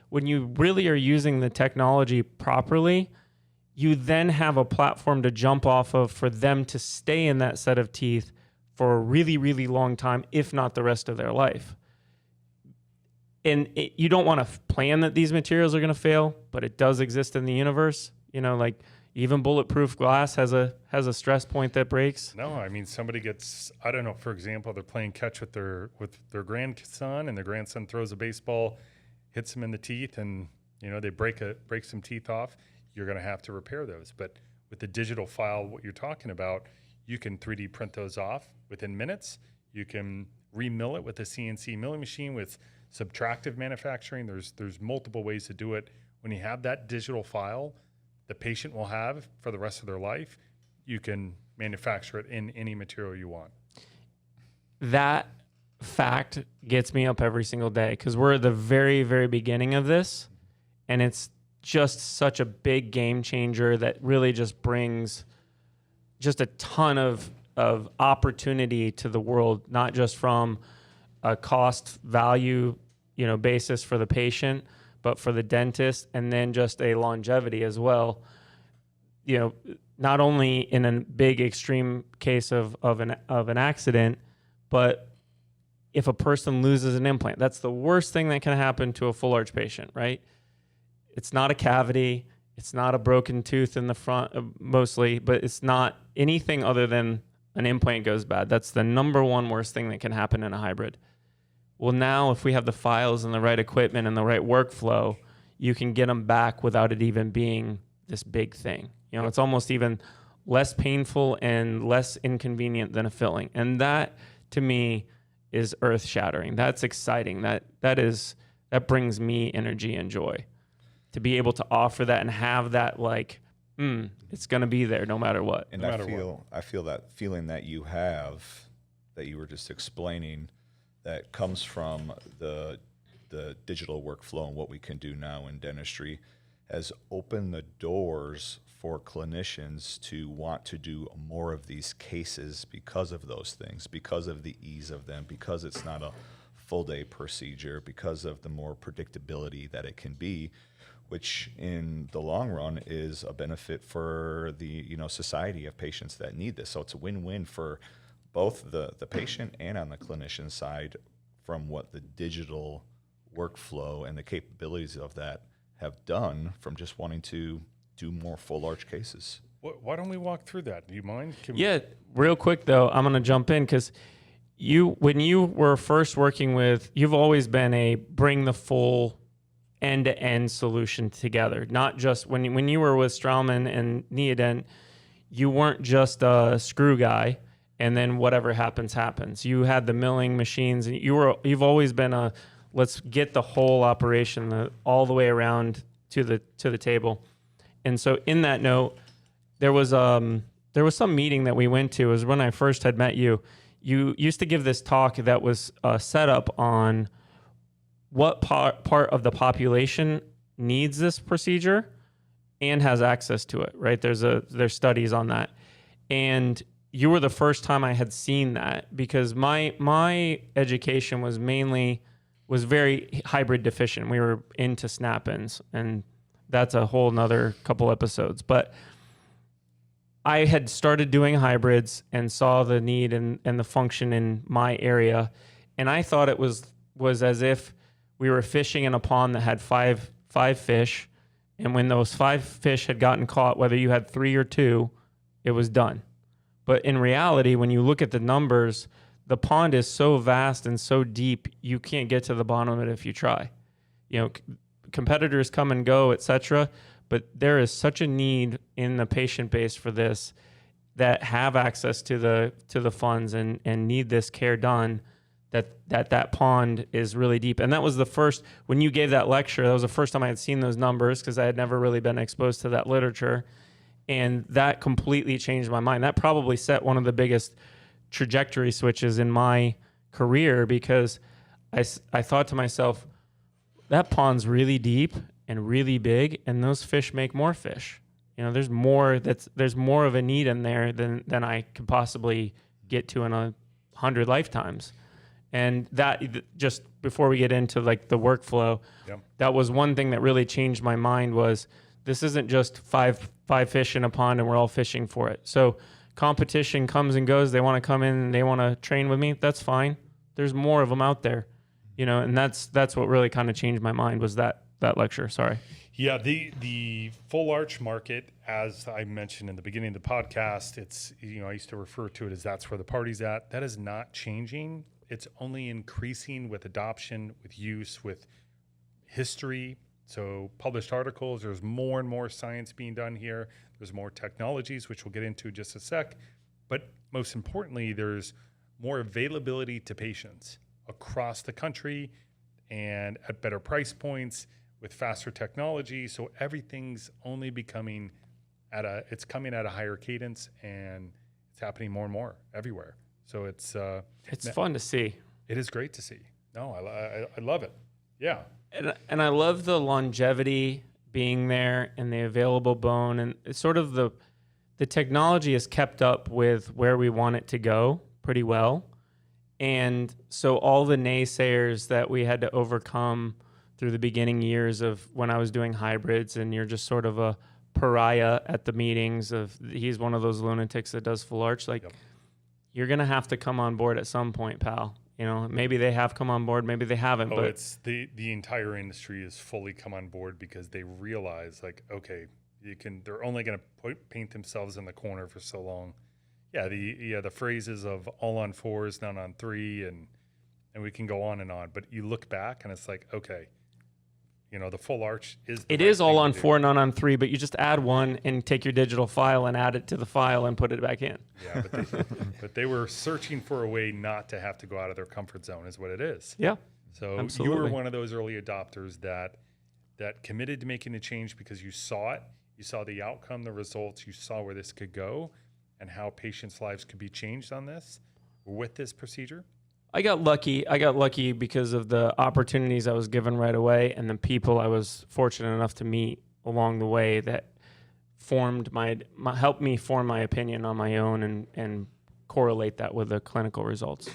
when you really are using the technology properly, you then have a platform to jump off of for them to stay in that set of teeth for a really, really long time, if not the rest of their life. And you don't want to plan that these materials are going to fail, but it does exist in the universe. You know, like even bulletproof glass has a stress point that breaks. No, I mean, somebody gets, I don't know, for example, they're playing catch with their grandson, and their grandson throws a baseball, hits him in the teeth, and you know they break some teeth off. You're going to have to repair those. But with the digital file, what you're talking about, you can 3D print those off within minutes. You can remill it with a CNC milling machine with subtractive manufacturing. There's multiple ways to do it. When you have that digital file, the patient will have for the rest of their life, you can manufacture it in any material you want. That fact gets me up every single day because we're at the very, very beginning of this, and it's just such a big game changer that really just brings just a ton of opportunity to the world, not just from a cost value, basis for the patient, but for the dentist, and then just a longevity as well. Not only in a big extreme case of an accident, but if a person loses an implant, that's the worst thing that can happen to a full arch patient, right? It's not a cavity. It's not a broken tooth in the front mostly, but it's not anything other than an implant goes bad. That's the number one worst thing that can happen in a hybrid. Well, now if we have the files and the right equipment and the right workflow, you can get them back without it even being this big thing. It's almost even less painful and less inconvenient than a filling. And that, to me, is earth-shattering. That's exciting. That brings me energy and joy to be able to offer that and have that it's going to be there no matter what. And I feel that feeling that you have, that you were just explaining, that comes from the digital workflow and what we can do now in dentistry, has opened the doors for clinicians to want to do more of these cases because of those things, because of the ease of them, because it's not a full day procedure, because of the more predictability that it can be, which in the long run is a benefit for the society of patients that need this. So it's a win-win for both the patient and on the clinician side from what the digital workflow and the capabilities of that have done from just wanting to do more full arch cases. Why don't we walk through that? Do you mind? Real quick though, I'm going to jump in because when you were first working with, you've always been a bring the full end-to-end solution together. Not just when you were with Straumann and Neodent, you weren't just a screw guy and then whatever happens. You had the milling machines, and you've always been let's get the whole operation all the way around to the table. And so in that note, there was some meeting that we went to. It was when I first had met you. You used to give this talk that was set up on what part of the population needs this procedure and has access to it, right? There's studies on that. And you were the first time I had seen that, because my education was very hybrid deficient. We were into snap-ins, and that's a whole nother couple episodes. But I had started doing hybrids and saw the need and the function in my area. And I thought it was as if we were fishing in a pond that had five fish. And when those 5 fish had gotten caught, whether you had 3 or 2, it was done. But in reality, when you look at the numbers, the pond is so vast and so deep, you can't get to the bottom of it if you try. Competitors come and go, etc. But there is such a need in the patient base for this, that have access to the funds and need this care done, that pond is really deep. And that was the first, when you gave that lecture, that was the first time I had seen those numbers, because I had never really been exposed to that literature. And that completely changed my mind. That probably set one of the biggest trajectory switches in my career, because I thought to myself, that pond's really deep and really big, and those fish make more fish. There's more of a need in there than I could possibly get to in 100 lifetimes. And just before we get into like the workflow, Yep. that was one thing that really changed my mind was this isn't just five fish in a pond and we're all fishing for it. So competition comes and goes. They want to come in and they want to train with me. That's fine. There's more of them out there, and that's what really kind of changed my mind was that lecture. Sorry. Yeah, the full arch market, as I mentioned in the beginning of the podcast, it's, I used to refer to it as that's where the party's at. That is not changing. It's only increasing with adoption, with use, with history. So published articles, there's more and more science being done here. There's more technologies, which we'll get into in just a sec. But most importantly, there's more availability to patients across the country and at better price points with faster technology. So everything's only becoming it's coming at a higher cadence, and it's happening more and more everywhere. So it's fun to see. It is great to see. No, I love it. Yeah. And I love the longevity being there and the available bone, and it's sort of the technology has kept up with where we want it to go pretty well. And so all the naysayers that we had to overcome through the beginning years of when I was doing hybrids, and you're just sort of a pariah at the meetings of he's one of those lunatics that does full arch. Like, you're going to have to come on board at some point, pal. Maybe they have come on board, maybe they haven't. Oh, but it's the entire industry is fully come on board because they realize, like, okay, they're only going to paint themselves in the corner for so long. Yeah, the phrases of all on fours, none on three, and we can go on and on. But you look back and it's like, okay, the full arch is it is all on four, none on three, but you just add one and take your digital file and add it to the file and put it back in. Yeah, but they were searching for a way not to have to go out of their comfort zone, is what it is. Yeah. So absolutely. You were one of those early adopters that committed to making a change because you saw it, you saw the outcome, the results, you saw where this could go, and how patients' lives could be changed on this with this procedure. I got lucky because of the opportunities I was given right away and the people I was fortunate enough to meet along the way that formed helped me form my opinion on my own and correlate that with the clinical results.